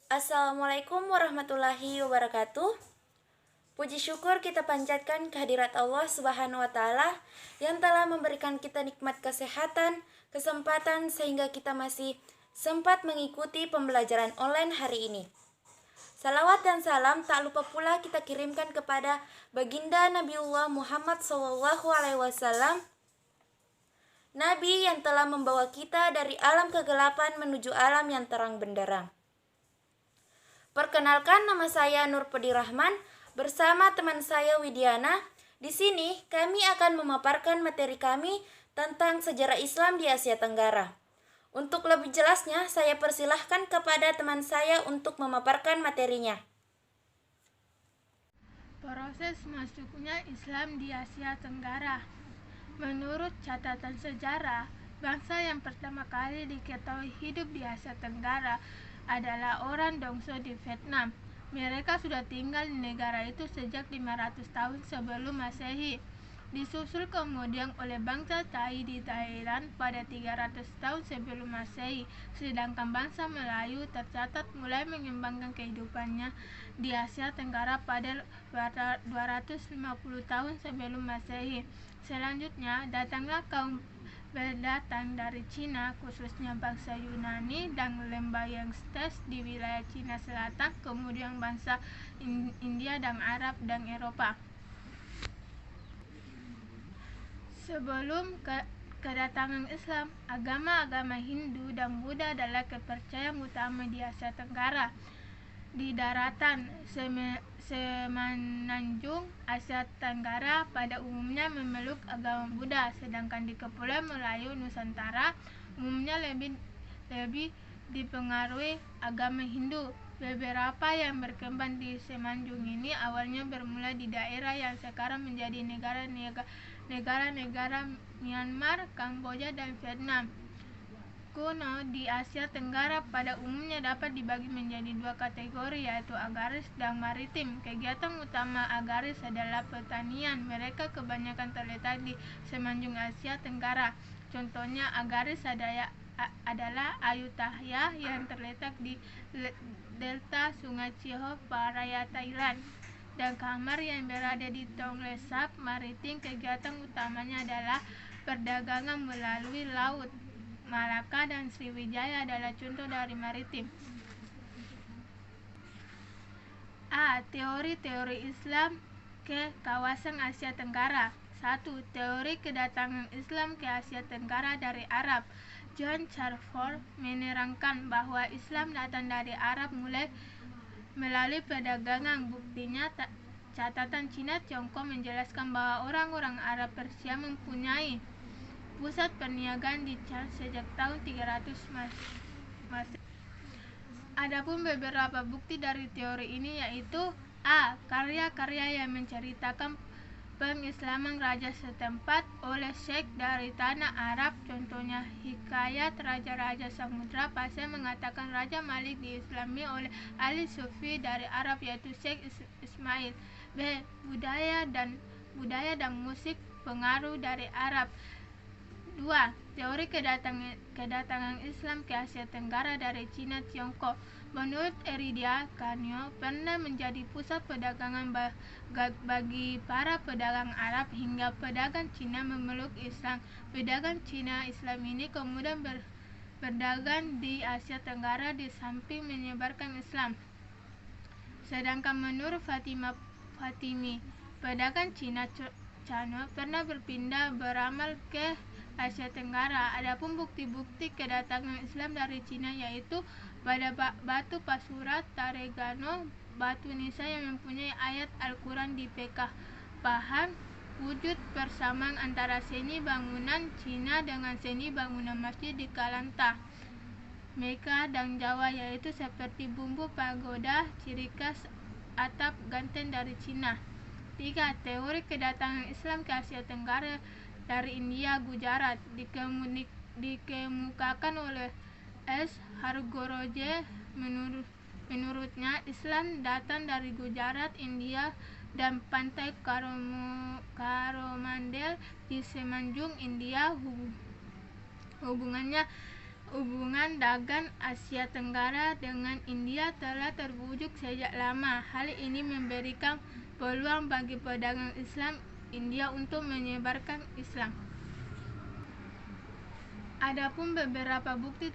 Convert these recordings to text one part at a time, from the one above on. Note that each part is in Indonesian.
Assalamualaikum warahmatullahi wabarakatuh. Puji syukur kita panjatkan kehadirat Allah Subhanahu wa Ta'ala yang telah memberikan kita nikmat kesehatan, kesempatan sehingga kita masih sempat mengikuti pembelajaran online hari ini. Salawat dan salam tak lupa pula kita kirimkan kepada baginda Nabiullah Muhammad SAW, Nabi yang telah membawa kita dari alam kegelapan menuju alam yang terang benderang. Perkenalkan, nama saya Nur Pedi Rahman bersama teman saya Widiana. Di sini kami akan memaparkan materi kami tentang sejarah Islam di Asia Tenggara. Untuk lebih jelasnya, saya persilahkan kepada teman saya untuk memaparkan materinya. Proses masuknya Islam di Asia Tenggara. Menurut catatan sejarah, bangsa yang pertama kali diketahui hidup di Asia Tenggara adalah orang Dongso di Vietnam. Mereka sudah tinggal di negara itu sejak 500 tahun sebelum Masehi. Disusul kemudian oleh bangsa Thai di Thailand pada 300 tahun sebelum Masehi, sedangkan bangsa Melayu tercatat mulai mengembangkan kehidupannya di Asia Tenggara pada 250 tahun sebelum Masehi. Selanjutnya, datanglah kaum berdatang dari Cina, khususnya bangsa Yunani dan lembah Yangtze di wilayah Cina Selatan, kemudian bangsa India dan Arab dan Eropa. Sebelum kedatangan Islam, agama-agama Hindu dan Buddha adalah kepercayaan utama di Asia Tenggara. Di daratan semenanjung Asia Tenggara pada umumnya memeluk agama Buddha, sedangkan di Kepulauan Melayu Nusantara umumnya lebih dipengaruhi agama Hindu. Beberapa yang berkembang di semenanjung ini awalnya bermula di daerah yang sekarang menjadi negara-negara Myanmar, Kamboja, dan Vietnam. Kuno di Asia Tenggara pada umumnya dapat dibagi menjadi dua kategori, yaitu agraris dan maritim. Kegiatan utama agraris adalah pertanian. Mereka kebanyakan terletak di semenanjung Asia Tenggara. Contohnya agraris adalah Ayutthaya yang terletak di delta Sungai Chio Phraya, Thailand, dan Kamar yang berada di Tonle Sap. Maritim, kegiatan utamanya adalah perdagangan melalui laut. Malaka dan Sriwijaya adalah contoh dari maritim. Teori-teori Islam ke kawasan Asia Tenggara. 1. Teori kedatangan Islam ke Asia Tenggara dari Arab. John Charford menerangkan bahwa Islam datang dari Arab melalui perdagangan. Buktinya, catatan Cina Tiongkok menjelaskan bahwa orang-orang Arab Persia mempunyai pusat perniagaan di Chan sejak tahun 300 Masehi. Adapun beberapa bukti dari teori ini yaitu: A. Karya-karya yang menceritakan pengislaman raja setempat oleh syekh dari tanah Arab. Contohnya hikayat Raja-Raja Samudra Pasir mengatakan Raja Malik diislami oleh ahli sufi dari Arab yaitu Syekh Ismail. B. Budaya dan musik pengaruh dari Arab. 2. Teori kedatangan Islam ke Asia Tenggara dari Cina Tiongkok. Menurut Eridia Kanyo, pernah menjadi pusat perdagangan bagi para pedagang Arab hingga pedagang Cina memeluk Islam. Pedagang Cina Islam ini kemudian berdagang di Asia Tenggara di samping menyebarkan Islam. Sedangkan menurut Fatimi, pedagang Cina Chano pernah berpindah beramal ke Asia Tenggara. Adapun bukti-bukti kedatangan Islam dari Cina yaitu pada batu Pasurat Taregano, batu Nisa yang mempunyai ayat Al-Quran di Pekah. Paham wujud persamaan antara seni bangunan Cina dengan seni bangunan masjid di Kalanta, Mekah dan Jawa, yaitu seperti bumbu pagoda, ciri khas atap ganteng dari Cina. 3. Teori kedatangan Islam ke Asia Tenggara dari India, Gujarat. Dikemukakan oleh S. Hargoroje. Menurutnya Islam datang dari Gujarat, India, dan pantai Coromandel di semenanjung India. Hubungannya Hubungan dagang Asia Tenggara dengan India telah terwujud sejak lama. Hal ini memberikan peluang bagi pedagang Islam India untuk menyebarkan Islam. Adapun beberapa bukti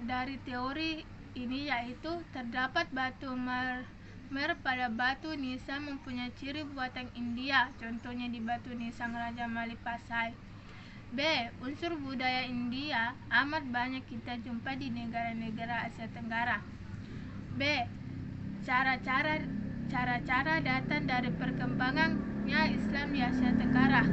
dari teori ini yaitu terdapat batu mermer pada batu nisan mempunyai ciri buatan India, contohnya di batu nisan Raja Malipasai. B. Unsur budaya India amat banyak kita jumpa di negara-negara Asia Tenggara. B. Cara-cara datang dari perkembangannya Islam di Asia Tenggara.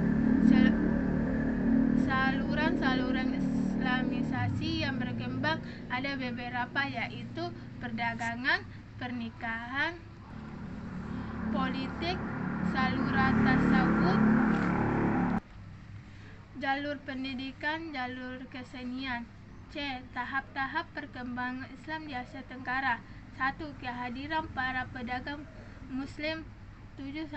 Saluran-saluran Islamisasi yang berkembang ada beberapa, yaitu perdagangan, pernikahan, politik, saluran tasawuf, jalur pendidikan, jalur kesenian. C. Tahap-tahap perkembangan Islam di Asia Tenggara. 1. Kehadiran para pedagang Muslim 7-12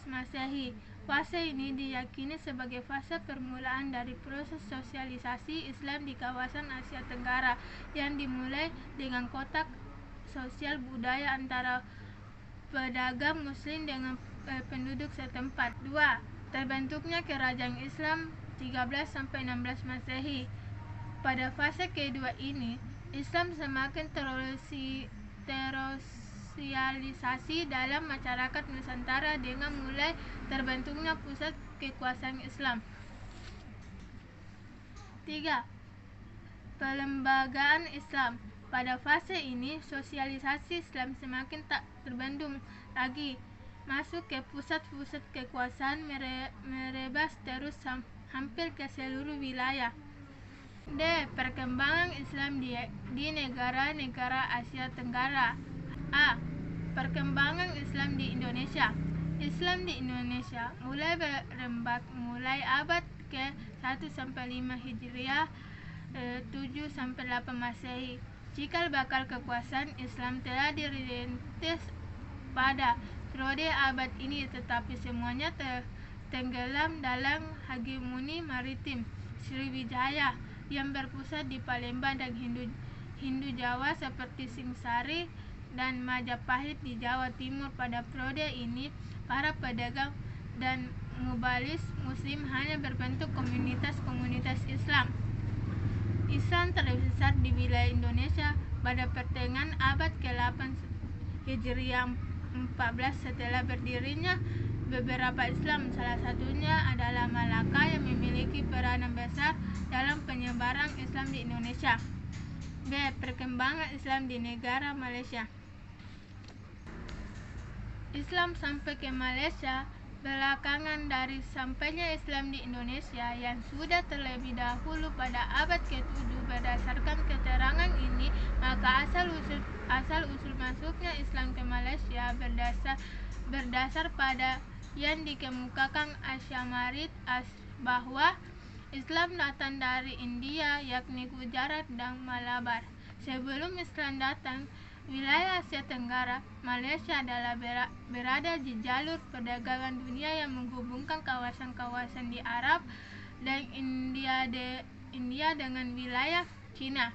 Masehi. Fase ini diyakini sebagai fase permulaan dari proses sosialisasi Islam di kawasan Asia Tenggara yang dimulai dengan kontak sosial budaya antara pedagang Muslim dengan penduduk setempat. 2. Terbentuknya kerajaan Islam 13-16 Masehi. Pada fase kedua ini, Islam semakin tersosialisasi dalam masyarakat Nusantara dengan mulai terbentuknya pusat kekuasaan Islam. 3. Pelembagaan Islam. Pada fase ini, sosialisasi Islam semakin tak terbendung lagi, masuk ke pusat-pusat kekuasaan, merebas terus hampir ke seluruh wilayah. D. Perkembangan Islam di negara-negara Asia Tenggara. A. Perkembangan Islam di Indonesia. Islam di Indonesia mulai berkembang mulai abad ke-1-5 Hijriah, 7-8 Masehi. Cikal bakal kekuasaan Islam telah dirintis pada periode abad ini, tetapi semuanya tenggelam dalam hegemoni maritim Sriwijaya yang berpusat di Palembang dan Hindu Jawa seperti Singsari dan Majapahit di Jawa Timur. Pada periode ini, para pedagang dan mubalis Muslim hanya berbentuk komunitas-komunitas Islam. Islam terbesar di wilayah Indonesia pada pertengahan abad ke-8 Hijriah 14 setelah berdirinya beberapa Islam, salah satunya adalah Malaka yang memiliki peranan besar dalam penyebaran Islam di Indonesia. B. Perkembangan Islam di negara Malaysia. Islam sampai ke Malaysia belakangan dari sampainya Islam di Indonesia yang sudah terlebih dahulu pada abad ke-7. Berdasarkan keterangan ini, maka asal usul masuknya Islam ke Malaysia berdasar pada yang dikemukakan Asy'ariyat bahwa Islam datang dari India, yakni Gujarat dan Malabar. Sebelum Islam datang wilayah Asia Tenggara, Malaysia adalah berada di jalur perdagangan dunia yang menghubungkan kawasan-kawasan di Arab dan India dengan wilayah Cina,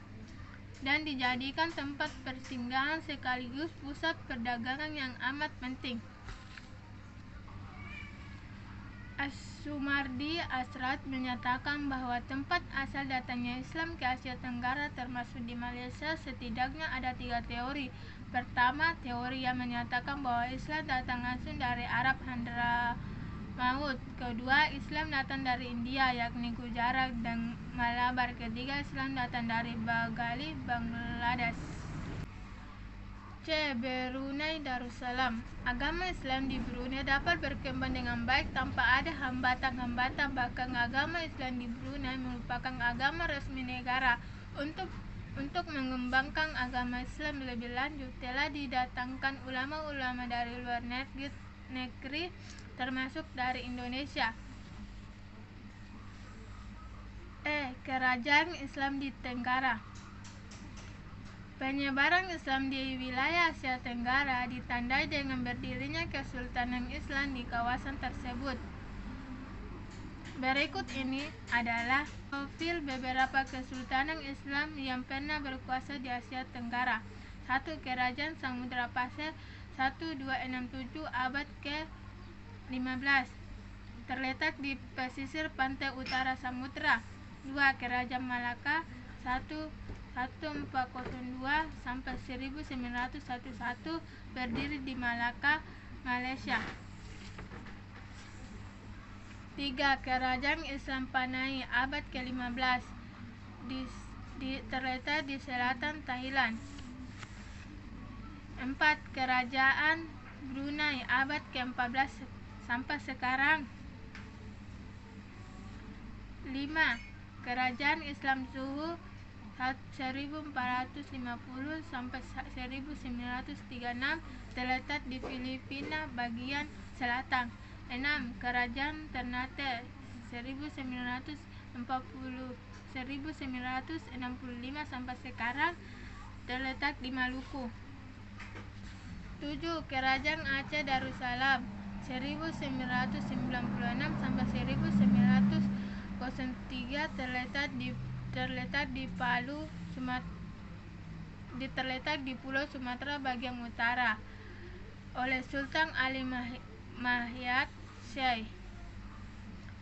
dan dijadikan tempat persinggahan sekaligus pusat perdagangan yang amat penting. As-Sumardi Asrat menyatakan bahwa tempat asal datangnya Islam ke Asia Tenggara termasuk di Malaysia setidaknya ada 3 teori. Pertama, teori yang menyatakan bahwa Islam datang langsung dari Arab Hadramaut. Kedua, Islam datang dari India, yakni Gujarat dan Malabar. Ketiga, Islam datang dari Bengali, Bangladesh. C. Brunei Darussalam. Agama Islam di Brunei dapat berkembang dengan baik tanpa ada hambatan-hambatan. Bahkan agama Islam di Brunei merupakan agama resmi negara. Untuk mengembangkan agama Islam lebih lanjut, telah didatangkan ulama-ulama dari luar negeri termasuk dari Indonesia. E. Kerajaan Islam di Tenggara. Penyebaran Islam di wilayah Asia Tenggara ditandai dengan berdirinya Kesultanan Islam di kawasan tersebut. Berikut ini adalah profil beberapa kesultanan Islam yang pernah berkuasa di Asia Tenggara. 1. Kerajaan Samudra Pasir 1267 abad ke-15, terletak di pesisir pantai utara Samudra. 2. Kerajaan Malaka 1402 sampai 1911, berdiri di Malaka, Malaysia. 3. Kerajaan Islam Panai abad ke-15, terletak di selatan Thailand. 4. Kerajaan Brunei abad ke-14 sampai sekarang. 5. Kerajaan Islam Suhu 1450 sampai 1936, terletak di Filipina bagian selatan. 6. Kerajaan Ternate 1965 sampai sekarang, terletak di Maluku. 7. Kerajaan Aceh Darussalam 1996 sampai 1903, terletak di Pulau Sumatera bagian utara oleh Sultan Ali Mahyad Syekh.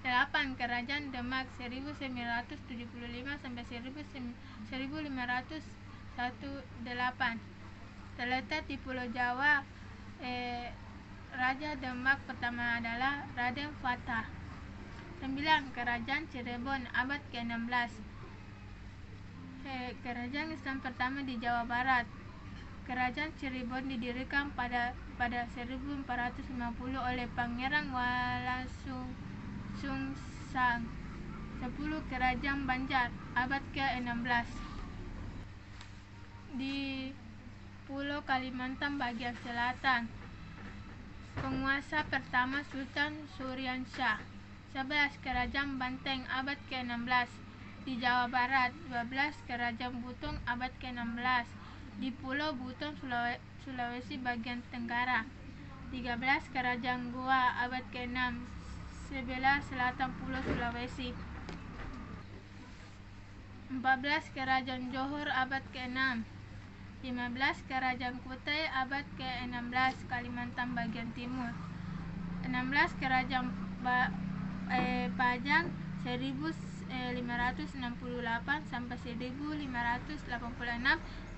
8. Kerajaan Demak 1975 sampai 1518, terletak di Pulau Jawa. Raja Demak pertama adalah Raden Fatah. 9. Kerajaan Cirebon abad ke-16, kerajaan Islam pertama di Jawa Barat. Kerajaan Cirebon didirikan pada 1450 oleh Pangeran Walangsungsang. 10. Kerajaan Banjar abad ke-16, di Pulau Kalimantan bagian selatan. Penguasa pertama Sultan Suryansyah. 11. Kerajaan Banteng abad ke-16, di Jawa Barat. 12. Kerajaan Buton abad ke-16, di Pulau Buton, Sulawesi bagian tenggara. 13. Kerajaan Goa abad ke-6, sebelah selatan Pulau Sulawesi. 14. Kerajaan Johor abad ke-6. 15. Kerajaan Kutai abad ke-16, Kalimantan bagian timur. 16. Kerajaan Pajang 1568 sampai 1586,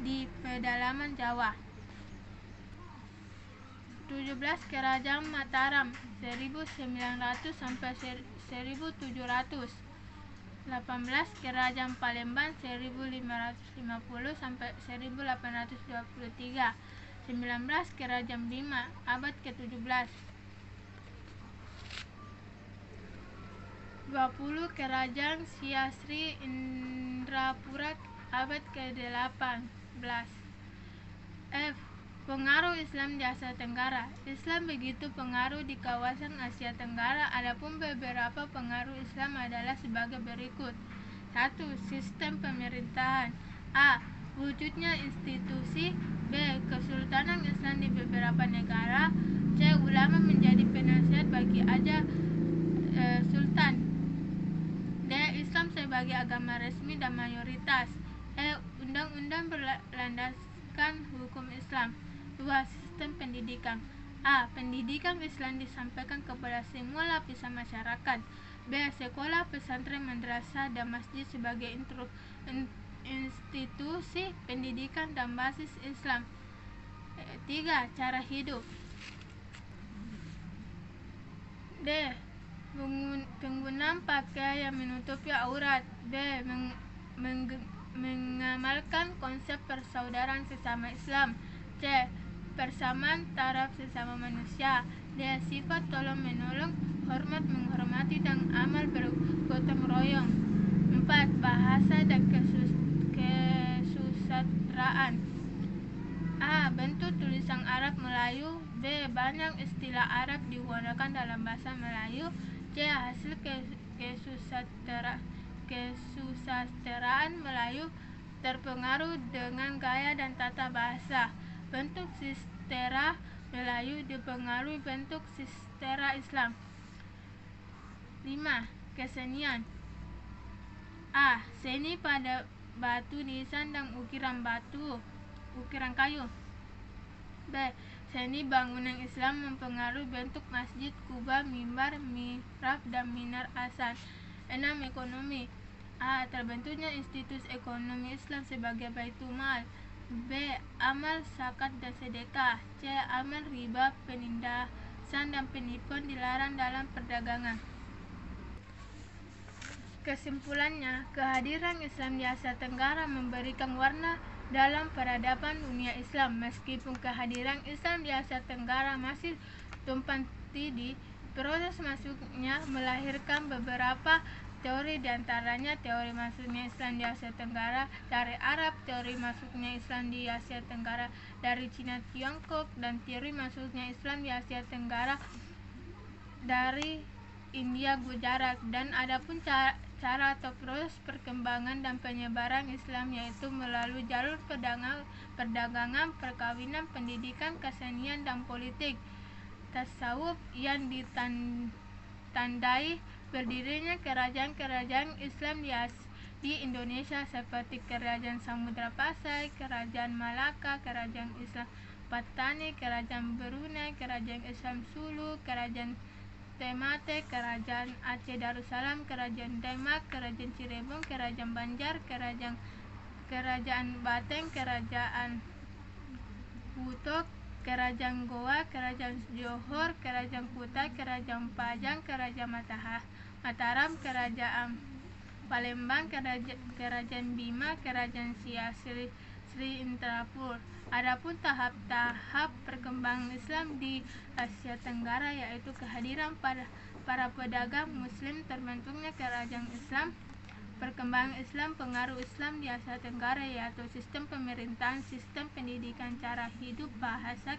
di pedalaman Jawa. 17. Kerajaan Mataram 1900 sampai 1700. 18. Kerajaan Palembang 1550 sampai 1823. 19. Kerajaan Bima abad ke-17. 20. Kerajaan Siasri Indrapura abad ke-18. F. Pengaruh Islam di Asia Tenggara. Islam begitu pengaruh di kawasan Asia Tenggara. Adapun beberapa pengaruh Islam adalah sebagai berikut. 1. Sistem pemerintahan. A. Wujudnya institusi. B. Kesultanan Islam di beberapa negara. C. Ulama menjadi penasihat bagi sultan. D. Islam sebagai agama resmi dan mayoritas. E. Undang-undang berlandaskan hukum Islam. 2. Sistem pendidikan. A. Pendidikan Islam disampaikan kepada semua lapisan masyarakat. B. Sekolah, pesantren, madrasah, dan masjid sebagai institusi pendidikan dan basis Islam. 3. Cara hidup. D. Penggunaan pakaian yang menutupi aurat. B. Mengamalkan konsep persaudaraan sesama Islam. C. Persamaan taraf sesama manusia. D. Sifat tolong-menolong, hormat menghormati, dan amal bergotong royong. 4. Bahasa dan kesusastraan. A. Bentuk tulisan Arab Melayu. B. Banyak istilah Arab digunakan dalam bahasa Melayu. C. Hasil kesusastraan Melayu terpengaruh dengan gaya dan tata bahasa. Bentuk sastera Melayu dipengaruhi bentuk sastera Islam. 5. Kesenian. A. Seni pada batu nisan dan ukiran kayu. B. Seni bangunan Islam mempengaruhi bentuk masjid, kubah, mimbar, mihrab, dan minar asal. 6. Ekonomi. A. Terbentuknya institusi ekonomi Islam sebagai Baitul Mal. B. Amal zakat dan sedekah. C. Amal riba, penindasan dan penipuan dilarang dalam perdagangan. Kesimpulannya, kehadiran Islam di Asia Tenggara memberikan warna dalam peradaban dunia Islam. Meskipun kehadiran Islam di Asia Tenggara masih tumpang tindih, proses masuknya melahirkan beberapa teori, diantaranya teori masuknya Islam di Asia Tenggara dari Arab, teori masuknya Islam di Asia Tenggara dari Cina Tiongkok, dan teori masuknya Islam di Asia Tenggara dari India Gujarat. Dan adapun cara atau proses perkembangan dan penyebaran Islam, yaitu melalui jalur perdagangan, perkawinan, pendidikan, kesenian, dan politik. Tasawuf yang ditandai berdirinya kerajaan-kerajaan Islam di Indonesia seperti Kerajaan Samudra Pasai, Kerajaan Malaka, Kerajaan Islam Patani, Kerajaan Brunei, Kerajaan Islam Sulu, Kerajaan Ternate, Kerajaan Aceh Darussalam, Kerajaan Demak, Kerajaan Cirebon, Kerajaan Banjar, Kerajaan Bateng, Kerajaan Butok, Kerajaan Goa, Kerajaan Johor, Kerajaan Kutai, Kerajaan Pajang, Kerajaan Mataram, Kerajaan Palembang, Kerajaan Bima, Kerajaan Siak Sri Indrapur. Adapun tahap-tahap perkembangan Islam di Asia Tenggara, yaitu kehadiran para pedagang Muslim, terbentuknya kerajaan Islam, perkembangan Islam, pengaruh Islam di Asia Tenggara, yaitu sistem pemerintahan, sistem pendidikan, cara hidup, bahasa,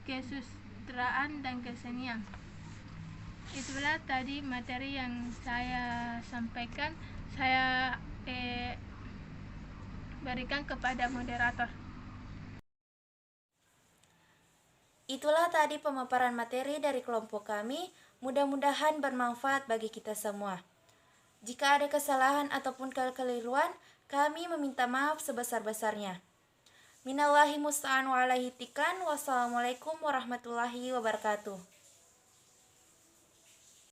kesusastraan, dan kesenian. Itulah tadi materi yang saya sampaikan. Saya berikan kepada moderator. Itulah tadi pemaparan materi dari kelompok kami. Mudah-mudahan bermanfaat bagi kita semua. Jika ada kesalahan ataupun kekeliruan, kami meminta maaf sebesar-besarnya. Minallahi musta'an wa alaihi tikan. Wassalamualaikum warahmatullahi wabarakatuh.